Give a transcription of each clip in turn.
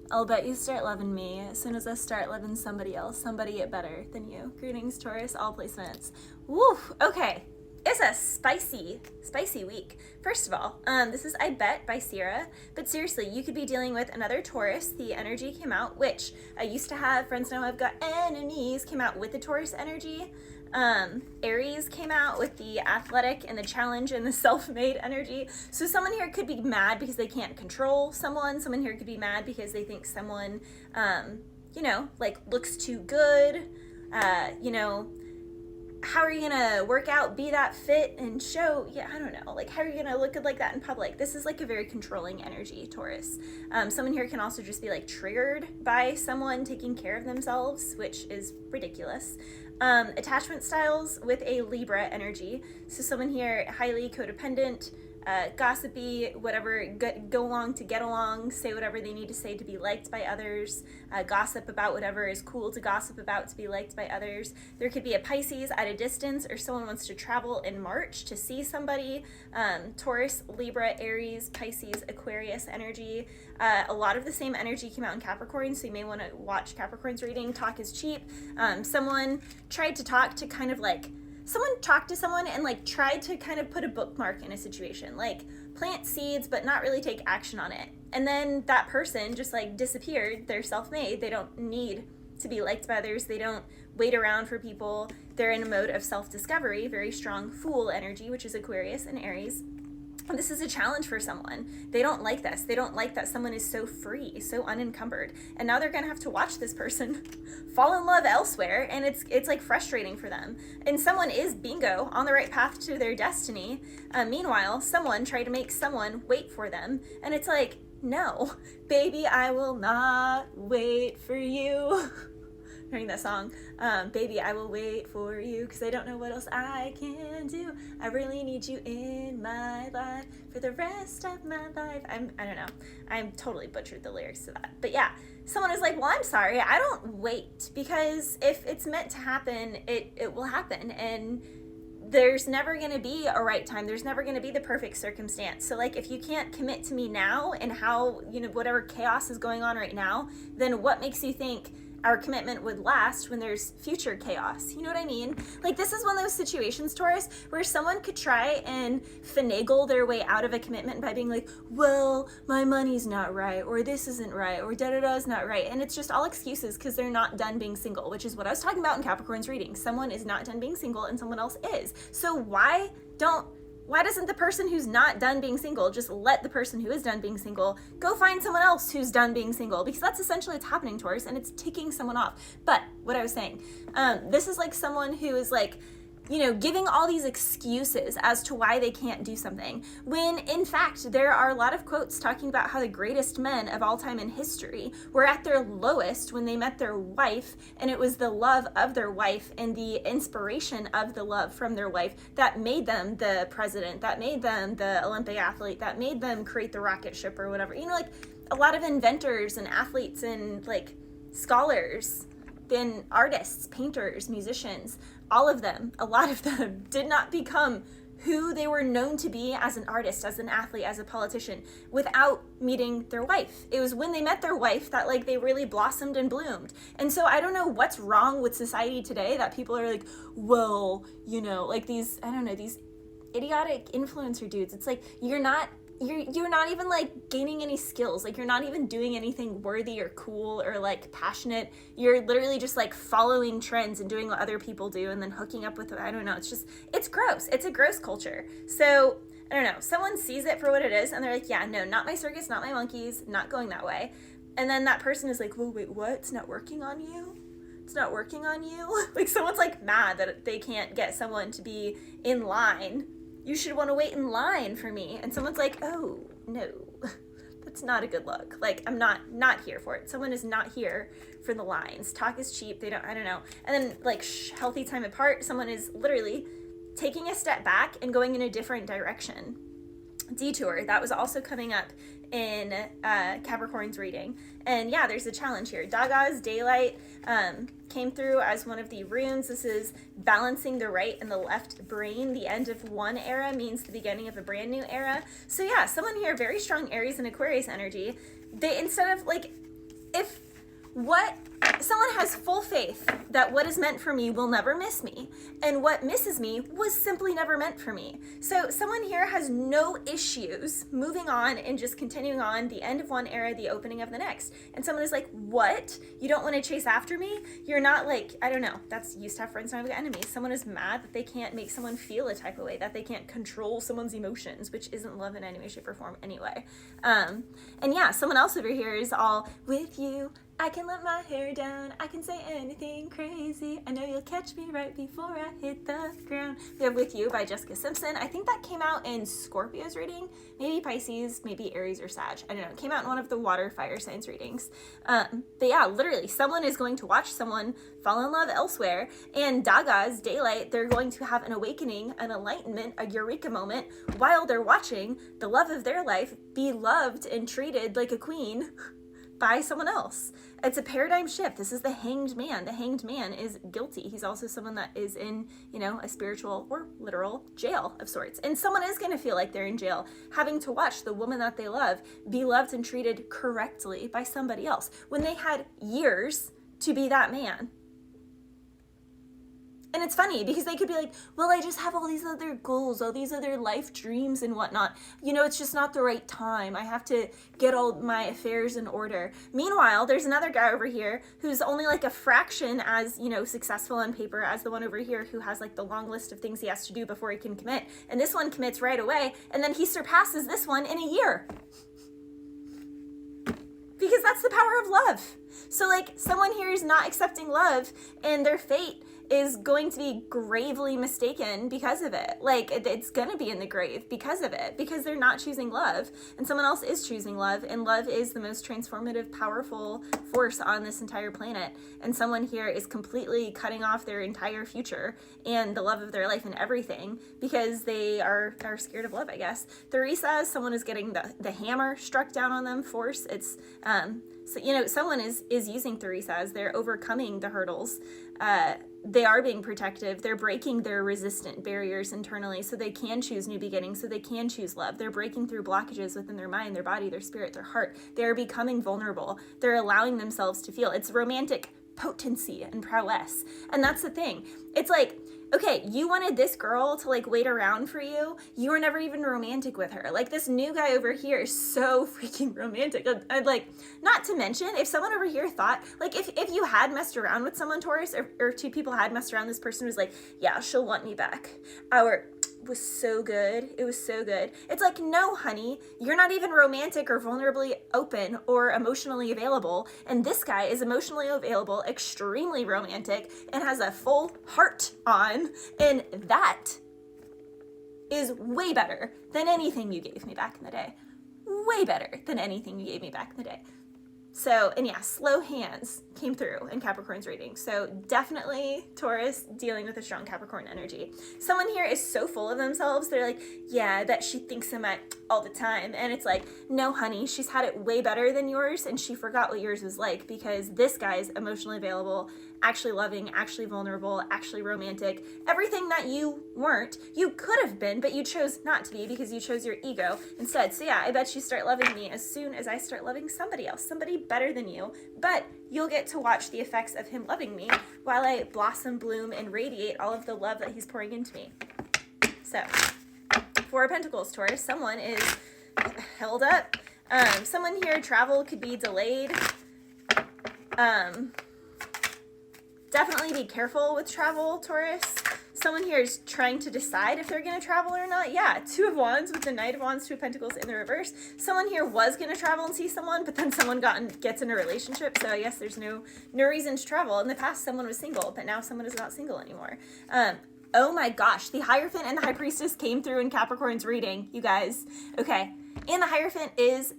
I'll bet you start loving me as soon as I start loving somebody else, somebody better than you. Greetings, Taurus, all placements. Woo, okay. It's a spicy week. First of all, this is I Bet by Seer, but seriously, you could be dealing with another Taurus. The energy came out, which I used to have friends now I've got enemies, came out with the Taurus energy. Aries came out with the athletic and the challenge and the self-made energy. So someone here could be mad because they can't control someone. Someone here could be mad because they think someone, like looks too good. How are you gonna work out, be that fit and show, I don't know, like how are you gonna look good like that in public? This is like a very controlling energy, Taurus. Someone here can also just be like triggered by someone taking care of themselves, which is ridiculous. Attachment styles with a Libra energy. So someone here highly codependent, gossipy, whatever, go along to get along, say whatever they need to say to be liked by others, gossip about whatever is cool to gossip about to be liked by others. There could be a Pisces at a distance, or someone wants to travel in March to see somebody. Taurus, Libra, Aries, Pisces, Aquarius energy. A lot of the same energy came out in Capricorn, so you may want to watch Capricorn's reading. Talk is cheap. Someone tried to talk to kind of like, someone talked to someone and like tried to kind of put a bookmark in a situation, like plant seeds but not really take action on it, and then that person just like disappeared. They're self-made, they don't need to be liked by others, they don't wait around for people, they're in a mode of self-discovery. Very strong Fool energy, which is Aquarius and Aries. And this is a challenge for someone. They don't like this. They don't like that someone is so free, so unencumbered. And now they're gonna have to watch this person fall in love elsewhere, and it's like frustrating for them. And someone is bingo on the right path to their destiny. Meanwhile, someone tried to make someone wait for them, and it's like, no, baby, I will not wait for you. Hearing that song, baby, I will wait for you because I don't know what else I can do. I really need you in my life for the rest of my life. I don't know. I'm totally butchered the lyrics to that. But yeah, someone is like, well, I'm sorry. I don't wait, because if it's meant to happen, it will happen. And there's never going to be a right time. There's never going to be the perfect circumstance. So like, if you can't commit to me now and how, whatever chaos is going on right now, then what makes you think our commitment would last when there's future chaos? You know what I mean? Like, this is one of those situations, Taurus, where someone could try and finagle their way out of a commitment by being like, well, my money's not right, or this isn't right, or da-da-da's not right. And it's just all excuses because they're not done being single, which is what I was talking about in Capricorn's reading. Someone is not done being single and someone else is. So why doesn't the person who's not done being single just let the person who is done being single go find someone else who's done being single? Because that's essentially what's happening, Taurus, and it's ticking someone off. But what I was saying, this is like someone who is like, giving all these excuses as to why they can't do something, when in fact there are a lot of quotes talking about how the greatest men of all time in history were at their lowest when they met their wife, and it was the love of their wife and the inspiration of the love from their wife that made them the president, that made them the Olympic athlete, that made them create the rocket ship or whatever. Like a lot of inventors and athletes and like scholars, then artists, painters, musicians, all of them, a lot of them did not become who they were known to be as an artist, as an athlete, as a politician, without meeting their wife. It was when they met their wife that like they really blossomed and bloomed. And so I don't know what's wrong with society today that people are like, well, like these idiotic influencer dudes. It's like, you're not even like gaining any skills. Like, you're not even doing anything worthy or cool or like passionate. You're literally just like following trends and doing what other people do and then hooking up with, I don't know. It's gross. It's a gross culture. So I don't know. Someone sees it for what it is and they're like, yeah, no, not my circus, not my monkeys, not going that way. And then that person is like, well, wait, what? It's not working on you? It's not working on you? Like, someone's like mad that they can't get someone to be in line. You should want to wait in line for me. And someone's like, oh, no, that's not a good look. Like, I'm not here for it. Someone is not here for the lines. Talk is cheap. I don't know. And then like healthy time apart, someone is literally taking a step back and going in a different direction. Detour, that was also coming up in Capricorn's reading. And yeah, there's a challenge here. Daga's daylight came through as one of the runes. This is balancing the right and the left brain. The end of one era means the beginning of a brand new era. So yeah, someone here, very strong Aries and Aquarius energy. They, instead of like if someone has full faith that what is meant for me will never miss me, and what misses me was simply never meant for me. So someone here has no issues moving on and just continuing on, the end of one era, the opening of the next. And someone is like, what? You don't want to chase after me? You're not like, I don't know, that's used to have friends, now I've got enemies. Someone is mad that they can't make someone feel a type of way, that they can't control someone's emotions, which isn't love in any way, shape, or form anyway. And yeah, someone else over here is all, with you, I can let my hair down, I can say anything crazy, I know you'll catch me right before I hit the ground. We have With You by Jessica Simpson. I think that came out in Scorpio's reading, maybe Pisces, maybe Aries or Sag. I don't know, it came out in one of the water fire signs readings. But yeah, literally, someone is going to watch someone fall in love elsewhere, and Daga's Daylight, they're going to have an awakening, an enlightenment, a eureka moment, while they're watching the love of their life be loved and treated like a queen by someone else. It's a paradigm shift. This is the hanged man. The hanged man is guilty. He's also someone that is in, a spiritual or literal jail of sorts. And someone is going to feel like they're in jail, having to watch the woman that they love be loved and treated correctly by somebody else when they had years to be that man. And it's funny because they could be like, well, I just have all these other goals, all these other life dreams and whatnot. It's just not the right time. I have to get all my affairs in order. Meanwhile, there's another guy over here who's only like a fraction as, successful on paper as the one over here who has like the long list of things he has to do before he can commit. And this one commits right away. And then he surpasses this one in a year. Because that's the power of love. So like someone here is not accepting love, and their fate is going to be gravely mistaken because of it. Like it's going to be in the grave because of it, because they're not choosing love and someone else is choosing love, and love is the most transformative, powerful force on this entire planet. And someone here is completely cutting off their entire future and the love of their life and everything because they are scared of love, I guess. Theresa, someone is getting the hammer struck down on them, force. It's so someone is using Theresa as they're overcoming the hurdles. They are being protective. They're breaking their resistant barriers internally so they can choose new beginnings, so they can choose love. They're breaking through blockages within their mind, their body, their spirit, their heart. They're becoming vulnerable. They're allowing themselves to feel. It's romantic potency and prowess. And that's the thing. It's like, okay, you wanted this girl to like wait around for you. You were never even romantic with her. Like this new guy over here is so freaking romantic. I'd like, not to mention, if someone over here thought, like if you had messed around with someone, Taurus, or two people had messed around, this person was like, yeah, she'll want me back. Was so good. It was so good. It's like, no, honey, you're not even romantic or vulnerably open or emotionally available. And this guy is emotionally available, extremely romantic, and has a full heart on. And that is way better than anything you gave me back in the day. Way better than anything you gave me back in the day. So, and yeah, slow hands came through in Capricorn's reading. So definitely Taurus dealing with a strong Capricorn energy. Someone here is so full of themselves. They're like, yeah, I bet she thinks I'm at all the time. And it's like, no, honey, she's had it way better than yours. And she forgot what yours was like because this guy's emotionally available, actually loving, actually vulnerable, actually romantic. Everything that you weren't, you could have been, but you chose not to be because you chose your ego instead. So yeah, I bet you start loving me as soon as I start loving somebody else, somebody better than you. But you'll get to watch the effects of him loving me while I blossom, bloom, and radiate all of the love that he's pouring into me. So, Four of Pentacles, Taurus, someone is held up. Someone here, travel could be delayed. Definitely be careful with travel, Taurus. Someone here is trying to decide if they're going to travel or not. Yeah, Two of Wands with the Knight of Wands, Two of Pentacles in the reverse. Someone here was going to travel and see someone, but then someone gets in a relationship. So I guess there's no reason to travel. In the past, someone was single, but now someone is not single anymore. Oh my gosh, the Hierophant and the High Priestess came through in Capricorn's reading, you guys. Okay, and the Hierophant is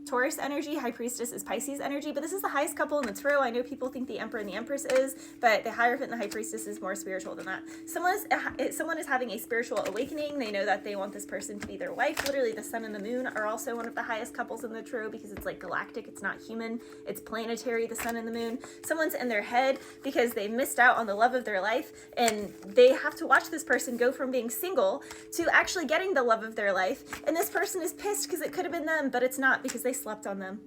Taurus energy, High Priestess is Pisces energy, but this is the highest couple in the tarot. I know people think the Emperor and the Empress is, but the Hierophant and the High Priestess is more spiritual than that. Someone is having a spiritual awakening. They know that they want this person to be their wife. Literally, the Sun and the Moon are also one of the highest couples in the tarot because it's like galactic. It's not human. It's planetary, the Sun and the Moon. Someone's in their head because they missed out on the love of their life, and they have to watch this person go from being single to actually getting the love of their life. And this person is pissed because it could have been them, but it's not because they slept on them.